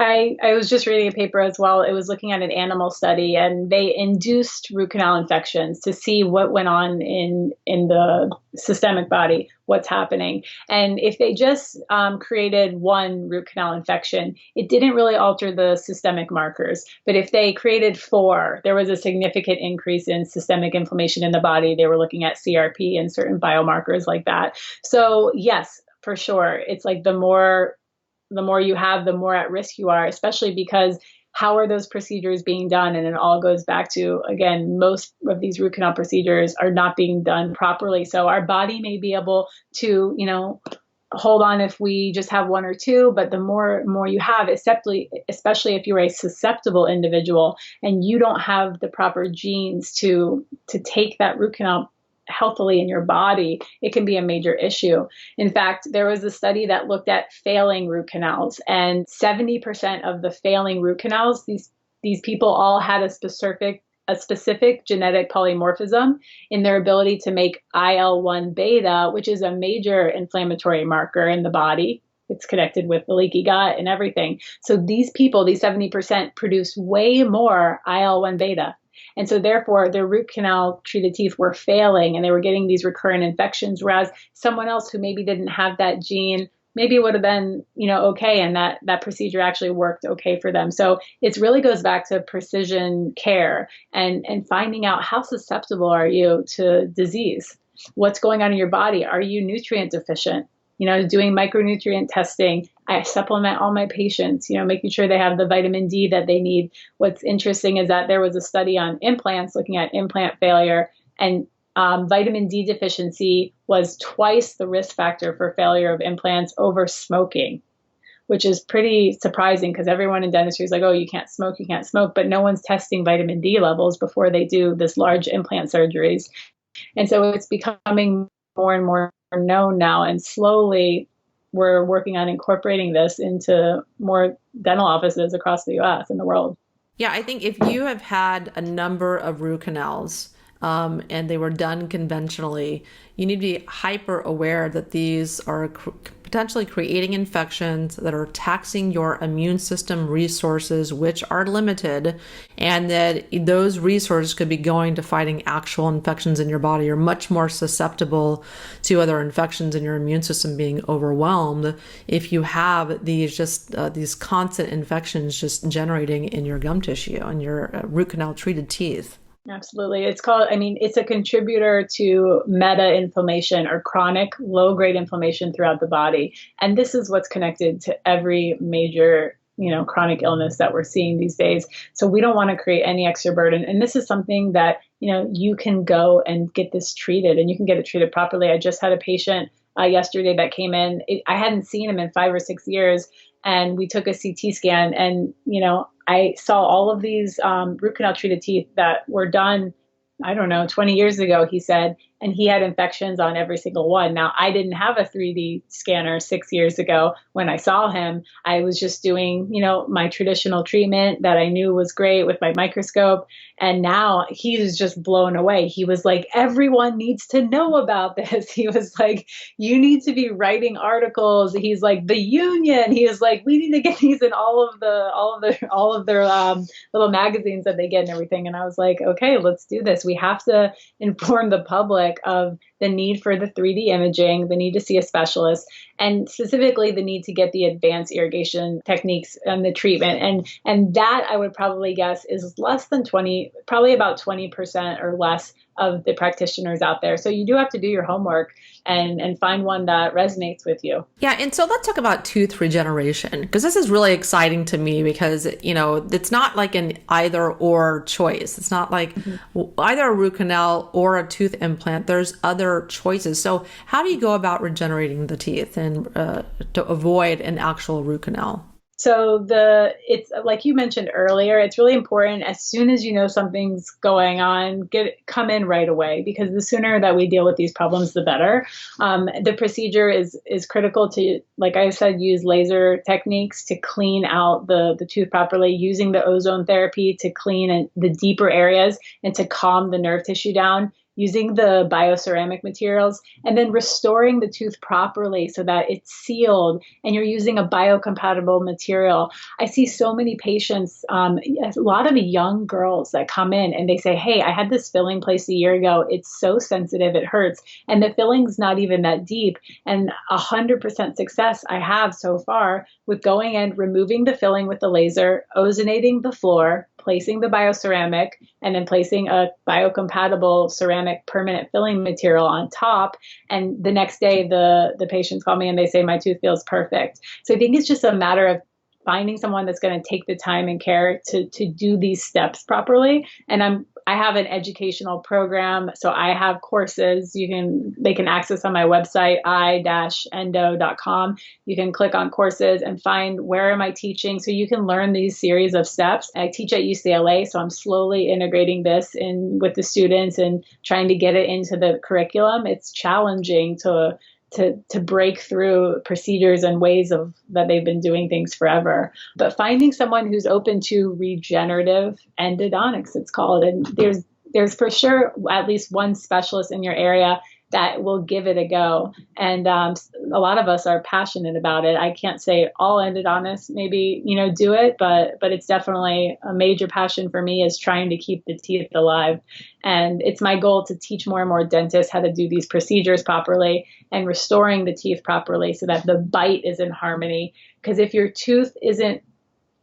I was just reading a paper as well. It was looking at an animal study, and they induced root canal infections to see what went on in the systemic body, what's happening. And if they just created one root canal infection, it didn't really alter the systemic markers. But if they created four, there was a significant increase in systemic inflammation in the body. They were looking at CRP and certain biomarkers like that. So yes, for sure, it's like the more you have, the more at risk you are, especially because how are those procedures being done? And it all goes back to, again, most of these root canal procedures are not being done properly. So our body may be able to, hold on if we just have one or two, but the more you have, especially if you're a susceptible individual and you don't have the proper genes to take that root canal healthily in your body, it can be a major issue. In fact, there was a study that looked at failing root canals, and 70% of the failing root canals, these people all had a specific genetic polymorphism in their ability to make IL-1 beta, which is a major inflammatory marker in the body. It's connected with the leaky gut and everything. So these people, these 70%, produce way more IL-1 beta. And so therefore, their root canal treated teeth were failing and they were getting these recurrent infections, whereas someone else who maybe didn't have that gene maybe would have been, okay, and that procedure actually worked okay for them. So it really goes back to precision care and finding out how susceptible are you to disease? What's going on in your body? Are you nutrient deficient? Doing micronutrient testing. I supplement all my patients, making sure they have the vitamin D that they need. What's interesting is that there was a study on implants looking at implant failure, and vitamin D deficiency was twice the risk factor for failure of implants over smoking, which is pretty surprising because everyone in dentistry is like, oh, you can't smoke, but no one's testing vitamin D levels before they do this large implant surgeries. And so it's becoming more and more known now, and slowly we're working on incorporating this into more dental offices across the US and the world. Yeah, I think if you have had a number of root canals and they were done conventionally, you need to be hyper aware that these are potentially creating infections that are taxing your immune system resources, which are limited, and that those resources could be going to fighting actual infections in your body. You're much more susceptible to other infections in your immune system being overwhelmed if you have these constant infections just generating in your gum tissue and your root canal treated teeth. Absolutely. It's a contributor to meta inflammation or chronic low grade inflammation throughout the body. And this is what's connected to every major, chronic illness that we're seeing these days. So we don't want to create any extra burden. And this is something that, you can go and get this treated, and you can get it treated properly. I just had a patient yesterday that came in. I hadn't seen him in 5 or 6 years. And we took a CT scan, and, I saw all of these root canal treated teeth that were done, I don't know, 20 years ago, he said, and he had infections on every single one. Now, I didn't have a 3D scanner 6 years ago when I saw him. I was just doing, my traditional treatment that I knew was great with my microscope. And now he was just blown away. He was like, everyone needs to know about this. He was like, you need to be writing articles. He's like, the union. He was like, we need to get these in all of their little magazines that they get and everything. And I was like, okay, let's do this. We have to inform the public of the need for the 3D imaging, the need to see a specialist, and specifically the need to get the advanced irrigation techniques and the treatment. And that, I would probably guess, is less than 20, probably about 20% or less of the practitioners out there. So you do have to do your homework and find one that resonates with you. Yeah. And so let's talk about tooth regeneration, because this is really exciting to me because, it's not like an either or choice. It's not like either a root canal or a tooth implant. There's other choices. So how do you go about regenerating the teeth and to avoid an actual root canal? So it's like you mentioned earlier, it's really important as soon as you know something's going on, come in right away, because the sooner that we deal with these problems, the better. The procedure is critical to, like I said, use laser techniques to clean out the tooth properly, using the ozone therapy to clean the deeper areas and to calm the nerve tissue down, using the bioceramic materials, and then restoring the tooth properly so that it's sealed and you're using a biocompatible material. I see so many patients, a lot of young girls that come in and they say, hey, I had this filling placed a year ago. It's so sensitive, it hurts. And the filling's not even that deep. And 100% success I have so far with going and removing the filling with the laser, ozonating the floor, placing the bioceramic, and then placing a biocompatible ceramic permanent filling material on top. And the next day, the patients call me and they say, my tooth feels perfect. So I think it's just a matter of finding someone that's going to take the time and care to do these steps properly. And I have an educational program, so I have courses they can access on my website, i-endo.com. You can click on courses and find where am I teaching, so you can learn these series of steps. I teach at UCLA, so I'm slowly integrating this in with the students and trying to get it into the curriculum. It's challenging to break through procedures and ways of that they've been doing things forever. But finding someone who's open to regenerative endodontics, it's called, and there's for sure at least one specialist in your area that will give it a go. And a lot of us are passionate about it. I can't say all endodontists maybe, do it, but it's definitely a major passion for me is trying to keep the teeth alive. And it's my goal to teach more and more dentists how to do these procedures properly and restoring the teeth properly so that the bite is in harmony. Because if your tooth isn't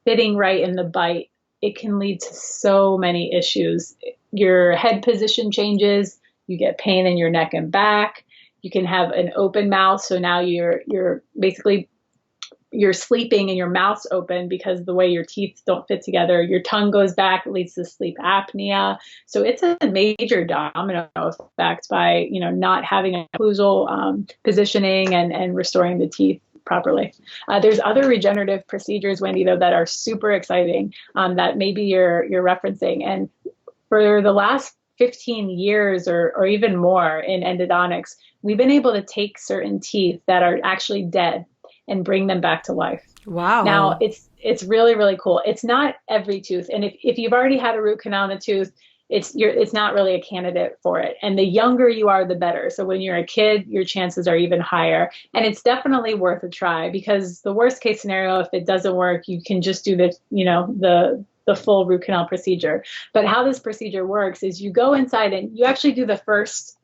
fitting right in the bite, it can lead to so many issues. Your head position changes. You get pain in your neck and back. You can have an open mouth. So now you're basically sleeping and your mouth's open because the way your teeth don't fit together. Your tongue goes back, it leads to sleep apnea. So it's a major domino effect by, not having a occlusal positioning and restoring the teeth properly. There's other regenerative procedures, Wendy, though, that are super exciting that maybe you're referencing. And for the last 15 years or even more in endodontics, we've been able to take certain teeth that are actually dead and bring them back to life. Wow. Now, it's really, really cool. It's not every tooth. And if you've already had a root canal in a tooth, it's not really a candidate for it. And the younger you are, the better. So when you're a kid, your chances are even higher. And it's definitely worth a try, because the worst case scenario, if it doesn't work, you can just do the full root canal procedure. But how this procedure works is you go inside and you actually do the first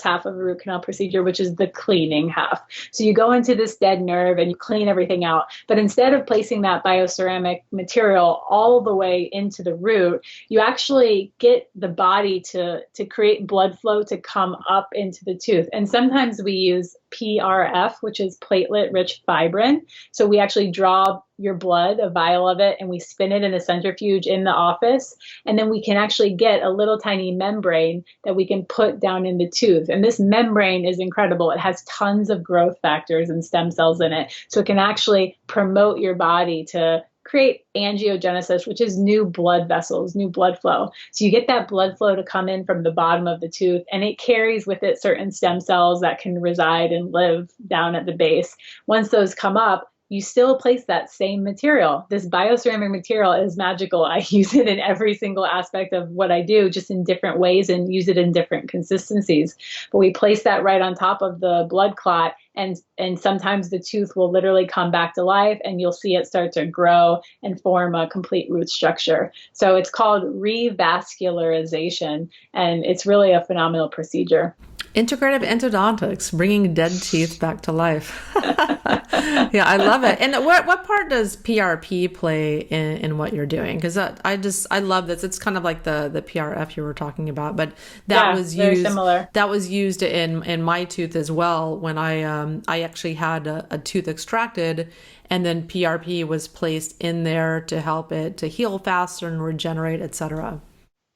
half of the root canal procedure, which is the cleaning half. So you go into this dead nerve and you clean everything out. But instead of placing that bioceramic material all the way into the root, you actually get the body to create blood flow to come up into the tooth. And sometimes we use PRF, which is platelet-rich fibrin. So we actually draw your blood, a vial of it, and we spin it in a centrifuge in the office. And then we can actually get a little tiny membrane that we can put down in the tooth. And this membrane is incredible. It has tons of growth factors and stem cells in it. So it can actually promote your body to create angiogenesis, which is new blood vessels, new blood flow. So you get that blood flow to come in from the bottom of the tooth, and it carries with it certain stem cells that can reside and live down at the base. Once those come up, you still place that same material. This bioceramic material is magical. I use it in every single aspect of what I do, just in different ways, and use it in different consistencies. But we place that right on top of the blood clot, and sometimes the tooth will literally come back to life, and you'll see it start to grow and form a complete root structure. So it's called revascularization, and it's really a phenomenal procedure. Integrative endodontics, bringing dead teeth back to life. Yeah, I love it. And what part does PRP play in what you're doing? Because I love this. It's kind of like the PRF you were talking about, but that was used. Very similar. That was used in my tooth as well when I actually had a tooth extracted, and then PRP was placed in there to help it to heal faster and regenerate, etc.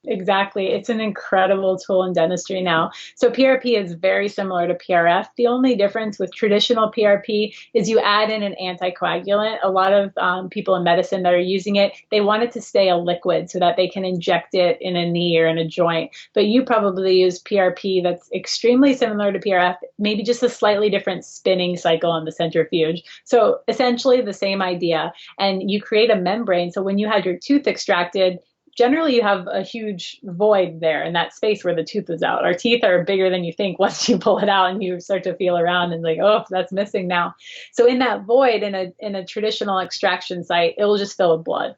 Exactly. It's an incredible tool in dentistry now. So PRP is very similar to PRF. The only difference with traditional PRP is you add in an anticoagulant. A lot of people in medicine that are using it, they want it to stay a liquid so that they can inject it in a knee or in a joint. But you probably use PRP that's extremely similar to PRF, maybe just a slightly different spinning cycle on the centrifuge. So essentially the same idea. And you create a membrane. So when you had your tooth extracted, generally you have a huge void there in that space where the tooth is out. Our teeth are bigger than you think once you pull it out and you start to feel around and like, oh, that's missing now. So in that void, in a traditional extraction site, it will just fill with blood.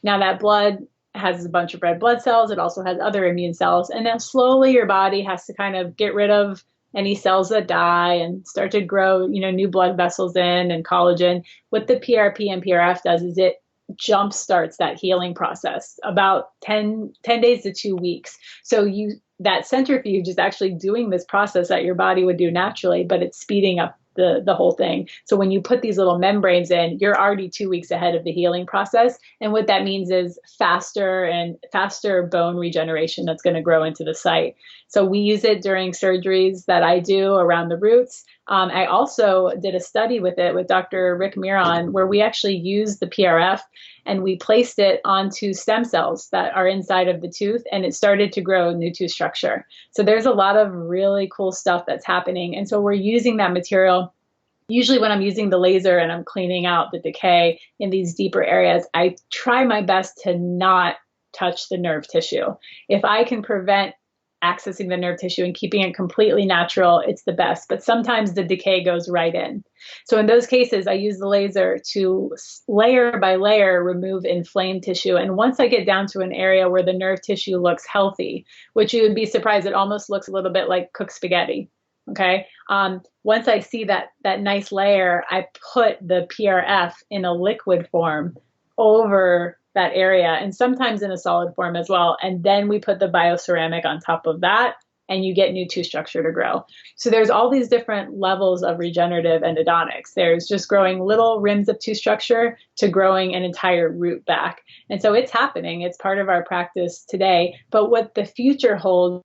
Now that blood has a bunch of red blood cells. It also has other immune cells. And then slowly your body has to kind of get rid of any cells that die and start to grow, new blood vessels in and collagen. What the PRP and PRF does is it jump starts that healing process about 10 days to 2 weeks. So that centrifuge is actually doing this process that your body would do naturally, but it's speeding up the whole thing. So when you put these little membranes in, you're already 2 weeks ahead of the healing process. And what that means is faster bone regeneration that's going to grow into the site. So we use it during surgeries that I do around the roots. I also did a study with it with Dr. Rick Miron, where we actually used the PRF and we placed it onto stem cells that are inside of the tooth, and it started to grow new tooth structure. So there's a lot of really cool stuff that's happening. And so we're using that material. Usually when I'm using the laser and I'm cleaning out the decay in these deeper areas, I try my best to not touch the nerve tissue. If I can prevent accessing the nerve tissue and keeping it completely natural, it's the best. But sometimes the decay goes right in. So in those cases, I use the laser to layer by layer remove inflamed tissue. And once I get down to an area where the nerve tissue looks healthy, which you would be surprised, it almost looks a little bit like cooked spaghetti. Okay. Once I see that nice layer, I put the PRF in a liquid form over that area, and sometimes in a solid form as well. And then we put the bioceramic on top of that, and you get new tooth structure to grow. So there's all these different levels of regenerative endodontics. There's just growing little rims of tooth structure to growing an entire root back. And so it's happening. It's part of our practice today. But what the future holds,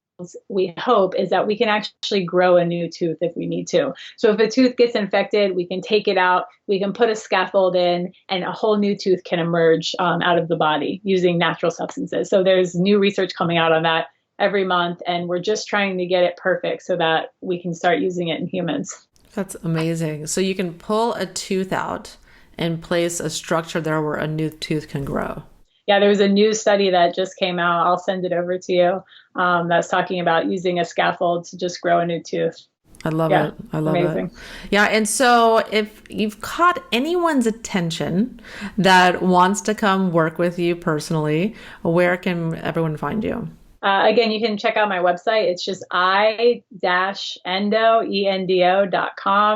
we hope, is that we can actually grow a new tooth if we need to. So if a tooth gets infected, we can take it out, we can put a scaffold in, and a whole new tooth can emerge out of the body using natural substances. So there's new research coming out on that every month, and we're just trying to get it perfect so that we can start using it in humans. That's amazing. So you can pull a tooth out and place a structure there where a new tooth can grow. Yeah, there was a new study that just came out. I'll send it over to you. That's talking about using a scaffold to just grow a new tooth. I love it. I love it. Yeah. And so if you've caught anyone's attention that wants to come work with you personally, where can everyone find you? Again, you can check out my website. It's just endo.com,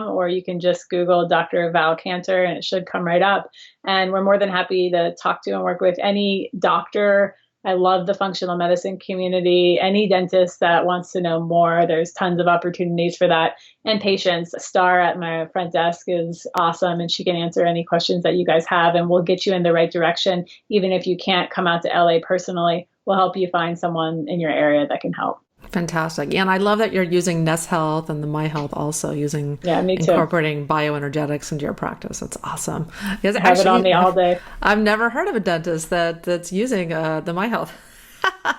or you can just Google Dr. Val Kanter and it should come right up. And we're more than happy to talk to and work with any doctor. I love the functional medicine community. Any dentist that wants to know more, there's tons of opportunities for that. And patients, Star at my front desk is awesome, and she can answer any questions that you guys have, and we'll get you in the right direction. Even if you can't come out to LA personally, we'll help you find someone in your area that can help. Fantastic. Yeah, and I love that you're using Nest Health and the My Health also using Yeah, me too. incorporating bioenergetics into your practice. That's awesome. Because I have it on me all day. I've never heard of a dentist that's using the My Health.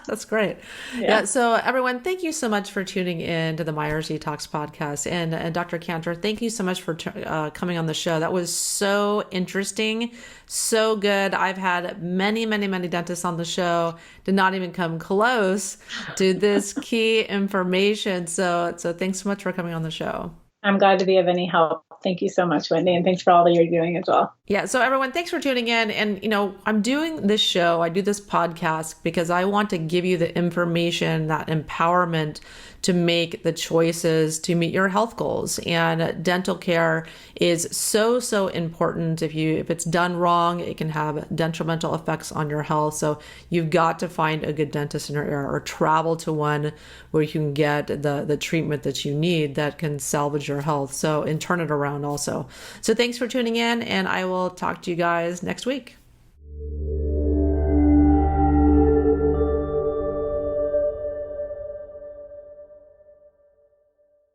That's great. Yeah. So everyone, thank you so much for tuning in to the Myers Detox podcast. And Dr. Kanter, thank you so much for coming on the show. That was so interesting, so good. I've had many, many, many dentists on the show, did not even come close to this key information. So thanks so much for coming on the show. I'm glad to be of any help. Thank you so much, Wendy, and thanks for all that you're doing as well. Yeah. So everyone, thanks for tuning in. And, I'm doing this show, I do this podcast because I want to give you the information, that empowerment to make the choices to meet your health goals. And dental care is so, so important. If it's done wrong, it can have detrimental effects on your health. So you've got to find a good dentist in your area or travel to one where you can get the treatment that you need that can salvage your health. So, and turn it around also. So thanks for tuning in, and I will talk to you guys next week.